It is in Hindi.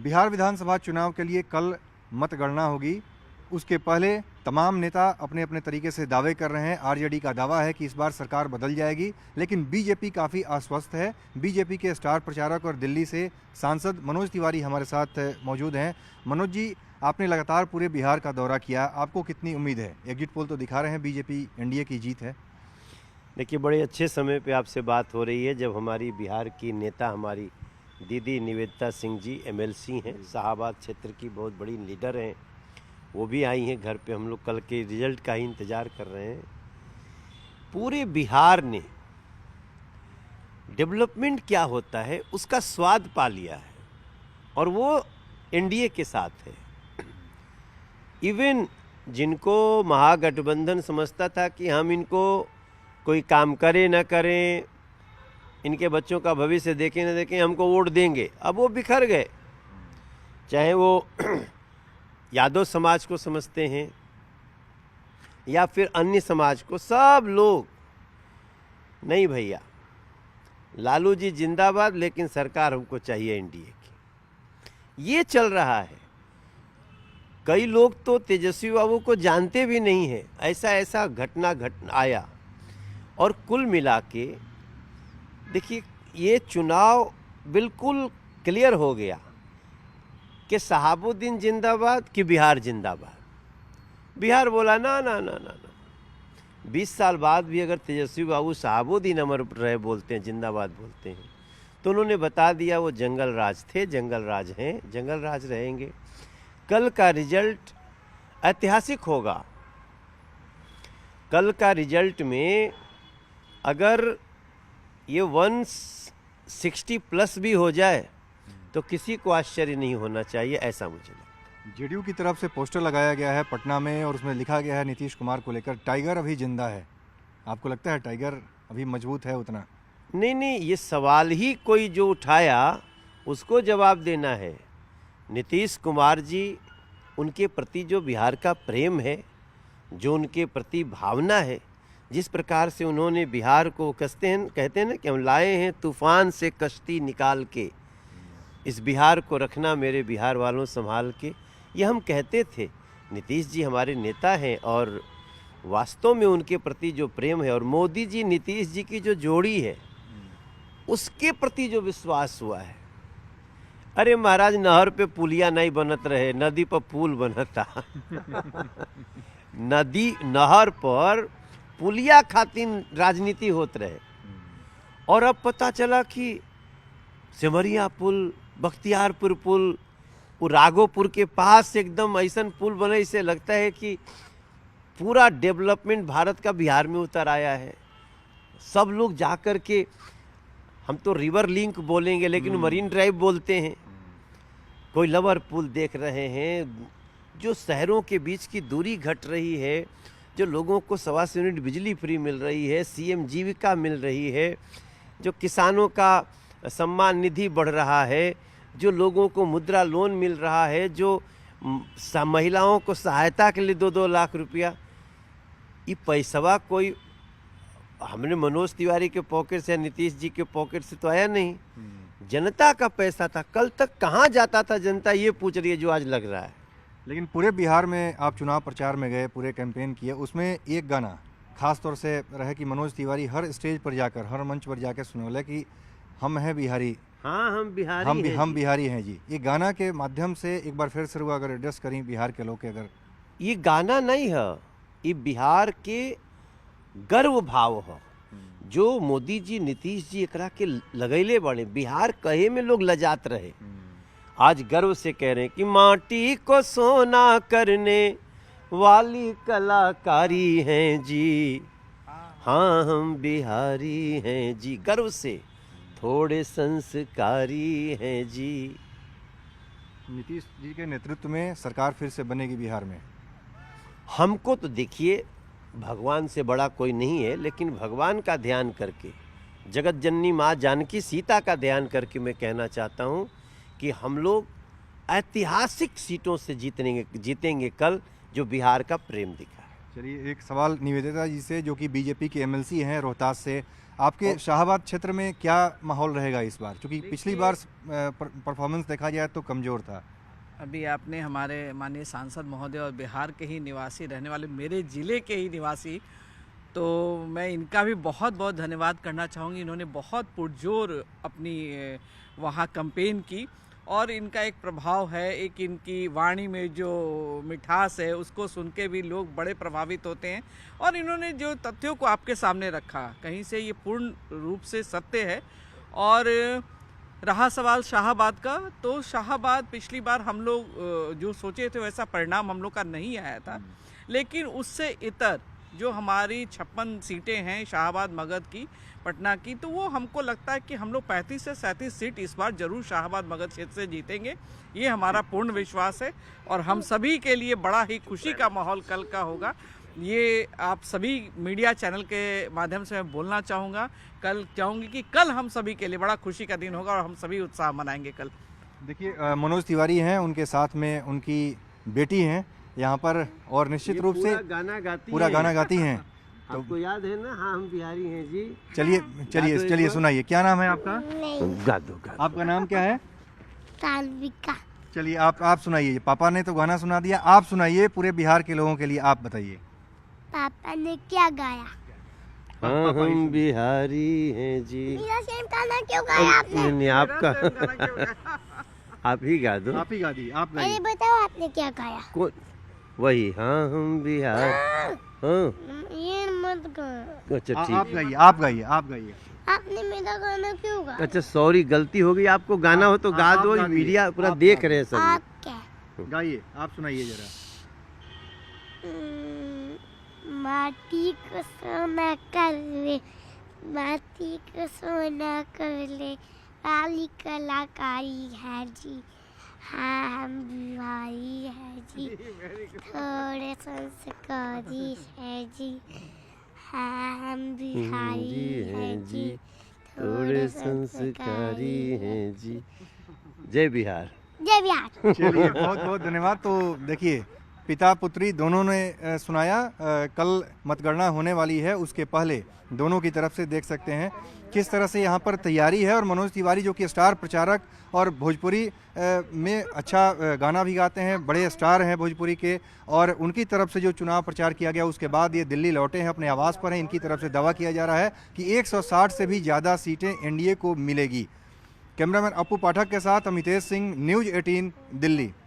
बिहार विधानसभा चुनाव के लिए कल मतगणना होगी। उसके पहले तमाम नेता अपने अपने तरीके से दावे कर रहे हैं। आरजेडी का दावा है कि इस बार सरकार बदल जाएगी, लेकिन बीजेपी काफ़ी आश्वस्त है। बीजेपी के स्टार प्रचारक और दिल्ली से सांसद मनोज तिवारी हमारे साथ मौजूद हैं। मनोज जी, आपने लगातार पूरे बिहार का दौरा किया, आपको कितनी उम्मीद है? एग्जिट पोल तो दिखा रहे हैं बीजेपी एनडीए की जीत है। देखिए, बड़े अच्छे समय पे आपसे बात हो रही है जब हमारी बिहार की नेता हमारी दीदी निवेदिता सिंह जी एमएलसी हैं, शाहाबाद क्षेत्र की बहुत बड़ी लीडर हैं। वो भी आई हैं घर पे। हम लोग कल के रिजल्ट का ही इंतज़ार कर रहे हैं। पूरे बिहार ने डेवलपमेंट क्या होता है उसका स्वाद पा लिया है और वो एनडीए के साथ है। इवन जिनको महागठबंधन समझता था कि हम इनको कोई काम करें न करें, इनके बच्चों का भविष्य देखें न देखें, हमको वोट देंगे, अब वो बिखर गए। चाहे वो यादव समाज को समझते हैं या फिर अन्य समाज को, सब लोग नहीं भैया, लालू जी जिंदाबाद, लेकिन सरकार हमको चाहिए एनडीए की। ये चल रहा है। कई लोग तो तेजस्वी बाबू को जानते भी नहीं हैं। ऐसा घटना आया। और कुल मिला के देखिए, ये चुनाव बिल्कुल क्लियर हो गया कि शहाबुद्दीन जिंदाबाद कि बिहार जिंदाबाद। बिहार बोला ना ना ना ना ना। 20 साल बाद भी अगर तेजस्वी बाबू शहाबुद्दीन अमर रहे बोलते हैं, जिंदाबाद बोलते हैं, तो उन्होंने बता दिया वो जंगल राज थे, जंगल राज हैं, जंगल राज रहेंगे। कल का रिजल्ट ऐतिहासिक होगा। कल का रिजल्ट में अगर ये 160 प्लस भी हो जाए तो किसी को आश्चर्य नहीं होना चाहिए, ऐसा मुझे लगता है। जेडीयू की तरफ से पोस्टर लगाया गया है पटना में और उसमें लिखा गया है नीतीश कुमार को लेकर, टाइगर अभी जिंदा है। आपको लगता है टाइगर अभी मजबूत है उतना? नहीं, ये सवाल ही कोई जो उठाया उसको जवाब देना है। नीतीश कुमार जी, उनके प्रति जो बिहार का प्रेम है, जो उनके प्रति भावना है, जिस प्रकार से उन्होंने बिहार को कहते हैं ना कि हम लाए हैं तूफान से कश्ती निकाल के, इस बिहार को रखना मेरे बिहार वालों संभाल के, ये हम कहते थे। नीतीश जी हमारे नेता हैं और वास्तव में उनके प्रति जो प्रेम है, और मोदी जी नीतीश जी की जो जोड़ी है उसके प्रति जो विश्वास हुआ है। अरे महाराज, नहर पे पुलिया नहीं बनत रहे, नदी पर पुल बनता। नहर पर पुलिया खातिर राजनीति होत रहे, और अब पता चला कि सिमरिया पुल, बख्तियारपुर पुल, वो राघोपुर के पास एकदम ऐसा पुल बने, इससे लगता है कि पूरा डेवलपमेंट भारत का बिहार में उतर आया है। सब लोग जा कर के, हम तो रिवर लिंक बोलेंगे लेकिन मरीन ड्राइव बोलते हैं, कोई लवर पुल देख रहे हैं। जो शहरों के बीच की दूरी घट रही है, जो लोगों को 125 यूनिट बिजली फ्री मिल रही है, सीएम जीविका मिल रही है, जो किसानों का सम्मान निधि बढ़ रहा है, जो लोगों को मुद्रा लोन मिल रहा है, जो महिलाओं को सहायता के लिए 2-2 लाख रुपया, ये पैसवा कोई हमने मनोज तिवारी के पॉकेट से, नीतीश जी के पॉकेट से तो आया नहीं। जनता का पैसा था। कल तक कहाँ जाता था जनता, ये पूछ रही है जो आज लग रहा है। लेकिन पूरे बिहार में आप चुनाव प्रचार में गए, पूरे कैंपेन किए, उसमें एक गाना खास तौर से रहे कि मनोज तिवारी हर स्टेज पर जाकर, हर मंच पर जाकर सुनौले कि हम हैं बिहारी। हाँ, हम बिहारी हैं जी। ये गाना के माध्यम से एक बार फिर से अगर एड्रेस करें बिहार के लोग के, अगर ये गाना नहीं है, ये बिहार के गर्व भाव है जो मोदी जी नीतीश जी एकरा के लगैले बड़े। बिहार कहे में लोग लजात रहे, आज गर्व से कह रहे हैं कि माटी को सोना करने वाली कलाकारी हैं जी, हाँ हम बिहारी हैं जी, गर्व से थोड़े संस्कारी हैं जी। नीतीश जी के नेतृत्व में सरकार फिर से बनेगी बिहार में। हमको तो देखिए, भगवान से बड़ा कोई नहीं है, लेकिन भगवान का ध्यान करके, जगत जननी माँ जानकी सीता का ध्यान करके मैं कहना चाहता हूँ कि हम लोग ऐतिहासिक सीटों से जीतेंगे कल, जो बिहार का प्रेम दिखा है। चलिए, एक सवाल निवेदिता जी से, जो कि बीजेपी के एमएलसी हैं रोहतास से। आपके शाहाबाद क्षेत्र में क्या माहौल रहेगा इस बार, क्योंकि पिछली बार परफॉर्मेंस देखा जाए तो कमज़ोर था। अभी आपने हमारे माननीय सांसद महोदय और बिहार के ही निवासी रहने वाले, मेरे ज़िले के ही निवासी, तो मैं इनका भी बहुत बहुत धन्यवाद करना चाहूँगी। इन्होंने बहुत पुरजोर अपनी वहाँ कैंपेन की, और इनका एक प्रभाव है, एक इनकी वाणी में जो मिठास है उसको सुन के भी लोग बड़े प्रभावित होते हैं। और इन्होंने जो तथ्यों को आपके सामने रखा, कहीं से ये पूर्ण रूप से सत्य है। और रहा सवाल शाहाबाद का, तो शाहाबाद पिछली बार हम लोग जो सोचे थे वैसा परिणाम हम लोग का नहीं आया था, लेकिन उससे इतर जो हमारी 56 सीटें हैं शाहाबाद मगध की, पटना की, तो वो हमको लगता है कि हम लोग 35 से 37 सीट इस बार जरूर शाहाबाद मगध क्षेत्र से जीतेंगे। ये हमारा पूर्ण विश्वास है, और हम सभी के लिए बड़ा ही खुशी का माहौल कल का होगा। ये आप सभी मीडिया चैनल के माध्यम से मैं बोलना चाहूँगा, चाहूँगी कि कल हम सभी के लिए बड़ा खुशी का दिन होगा, और हम सभी उत्साह मनाएंगे कल। देखिए, मनोज तिवारी हैं, उनके साथ में उनकी बेटी हैं यहाँ पर, और निश्चित रूप से पूरा गाना गाती हैं। तो आपको याद है ना, हाँ हम बिहारी हैं जी। चलिए सुनाइए, क्या नाम है आपका? गा दो। आपका नाम क्या है? साल्विका। चलिए, आप सुनाइए। पापा ने तो गाना सुना दिया, आप सुनाइए पूरे बिहार के लोगों के लिए, आप बताइए। पापा ने क्या गाया? हाँ हम बिहारी हैं जी। मेरा सेम गाना क्यों गाया आपने? नहीं, आपका आप ही गा दो। आप ही गा दी, आप अरे गाइए। बताओ आपने क्या गाया? कौन? वही हाँ हम बिहार। हाँ ये मत गाओ। अच्छा आप ठीक। गाइए, आप गाइए। आपने मेरा गाना क्यों गाया? अच्छा सॉरी, गलती हो गई। आपको गाना हो तो गा आप दो, गा दीजिए। मीडिया पूरा आप देख गा रहे हैं सब। आप क्या? गाइए, आप सुनाइए जरा। माटी को सोना कर ले, माटी को सोना कर ले, काली कलाकारी है जी, हाँ हम बिहारी है जी, थोड़े संस्कारी है जी, हाँ हम बिहारी है जी, थोड़े संस्कारी हैं जी। जय बिहार। जय बिहार। चलिए, बहुत बहुत धन्यवाद। तो देखिए, पिता पुत्री दोनों ने सुनाया। कल मतगणना होने वाली है, उसके पहले दोनों की तरफ से देख सकते हैं किस तरह से यहाँ पर तैयारी है। और मनोज तिवारी, जो कि स्टार प्रचारक और भोजपुरी में अच्छा गाना भी गाते हैं, बड़े स्टार हैं भोजपुरी के, और उनकी तरफ से जो चुनाव प्रचार किया गया उसके बाद ये दिल्ली लौटे हैं, अपने आवास पर हैं। इनकी तरफ से दावा किया जा रहा है कि 160 से भी ज़्यादा सीटें एनडीए को मिलेगी। कैमरामैन अपू पाठक के साथ अमितेश सिंह, न्यूज़ 18 दिल्ली।